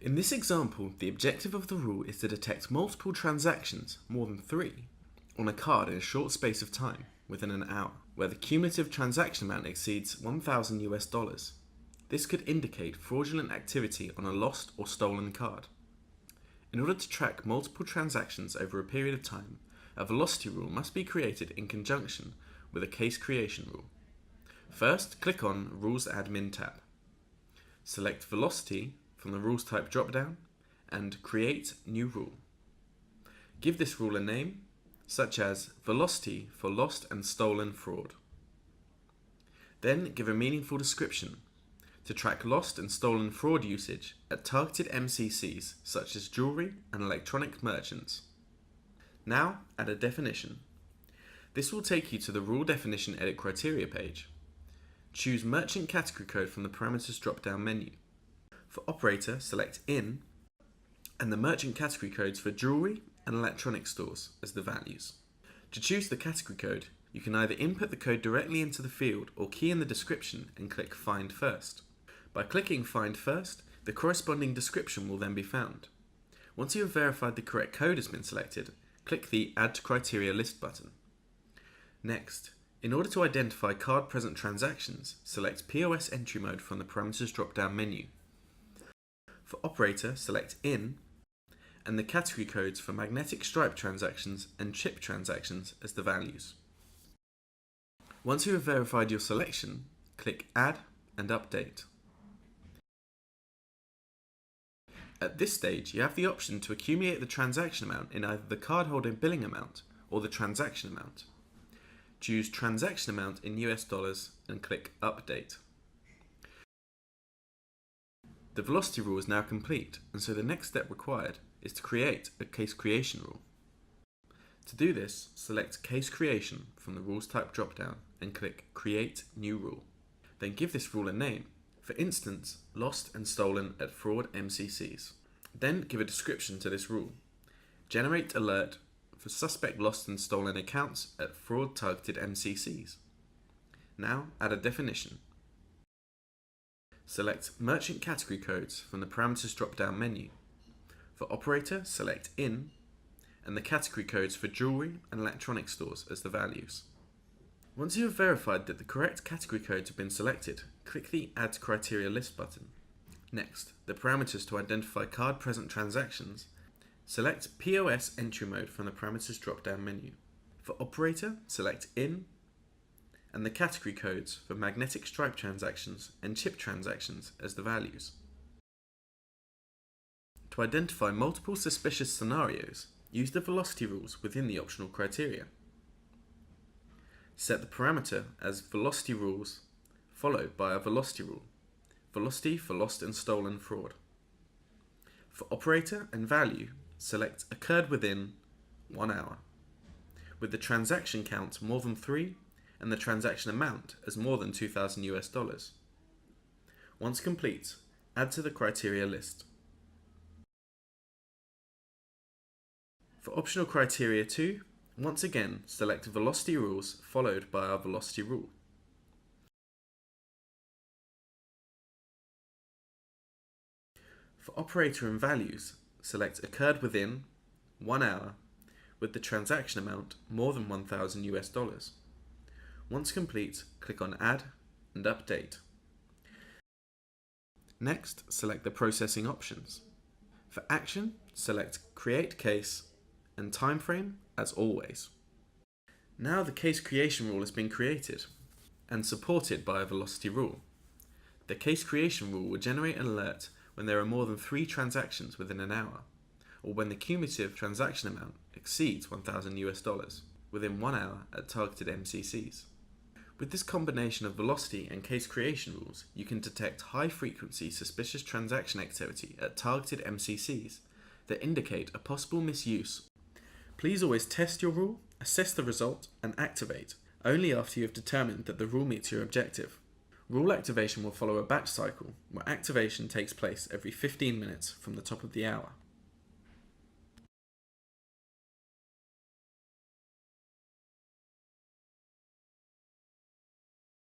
In this example, the objective of the rule is to detect multiple transactions, more than 3, on a card in a short space of time, within an hour, where the cumulative transaction amount exceeds $1,000. This could indicate fraudulent activity on a lost or stolen card. In order to track multiple transactions over a period of time, a velocity rule must be created in conjunction with a case creation rule. First, click on Rules Admin tab. Select Velocity from the Rules Type drop-down and Create New Rule. Give this rule a name, such as Velocity for Lost and Stolen Fraud. Then give a meaningful description to track lost and stolen fraud usage at targeted MCCs such as jewelry and electronic merchants. Now add a definition. This will take you to the Rule Definition Edit Criteria page. Choose Merchant Category Code from the Parameters drop-down menu. For operator, select In, and the merchant category codes for jewelry and electronic stores as the values. To choose the category code, you can either input the code directly into the field or key in the description and click Find First. By clicking Find First, the corresponding description will then be found. Once you have verified the correct code has been selected, click the Add to Criteria List button. Next, in order to identify card-present transactions, select POS Entry Mode from the Parameters drop-down menu. For operator, select In, and the category codes for magnetic stripe transactions and chip transactions as the values. Once you have verified your selection, click Add and Update. At this stage, you have the option to accumulate the transaction amount in either the cardholder billing amount or the transaction amount. Choose Transaction Amount in US dollars and click Update. The velocity rule is now complete, and so the next step required is to create a case creation rule. To do this, select Case Creation from the Rules Type drop-down and click Create New Rule. Then give this rule a name, for instance, Lost and Stolen at Fraud MCCs. Then give a description to this rule. Generate alert for suspect lost and stolen accounts at fraud targeted MCCs. Now add a definition. Select Merchant Category Codes from the Parameters drop-down menu. For operator, select In, and the category codes for jewelry and electronic stores as the values. Once you have verified that the correct category codes have been selected, click the Add Criteria List button. Next, the parameters to identify card-present transactions. Select POS Entry Mode from the Parameters drop-down menu. For operator, select In, and the category codes for magnetic stripe transactions and chip transactions as the values. To identify multiple suspicious scenarios, use the velocity rules within the optional criteria. Set the parameter as velocity rules followed by a velocity rule, velocity for lost and stolen fraud. For operator and value, select occurred within 1 hour, with the transaction count more than 3 and the transaction amount as more than $2,000. Once complete, add to the criteria list. For optional criteria 2, once again select velocity rules followed by our velocity rule. For operator and values, select occurred within 1 hour with the transaction amount more than $1,000. Once complete, click on Add and Update. Next, select the processing options. For action, select Create Case and Timeframe as always. Now the case creation rule has been created and supported by a velocity rule. The case creation rule will generate an alert when there are more than 3 transactions within an hour, or when the cumulative transaction amount exceeds $1,000 within 1 hour at targeted MCCs. With this combination of velocity and case creation rules, you can detect high-frequency suspicious transaction activity at targeted MCCs that indicate a possible misuse. Please always test your rule, assess the result, and activate only after you have determined that the rule meets your objective. Rule activation will follow a batch cycle, where activation takes place every 15 minutes from the top of the hour.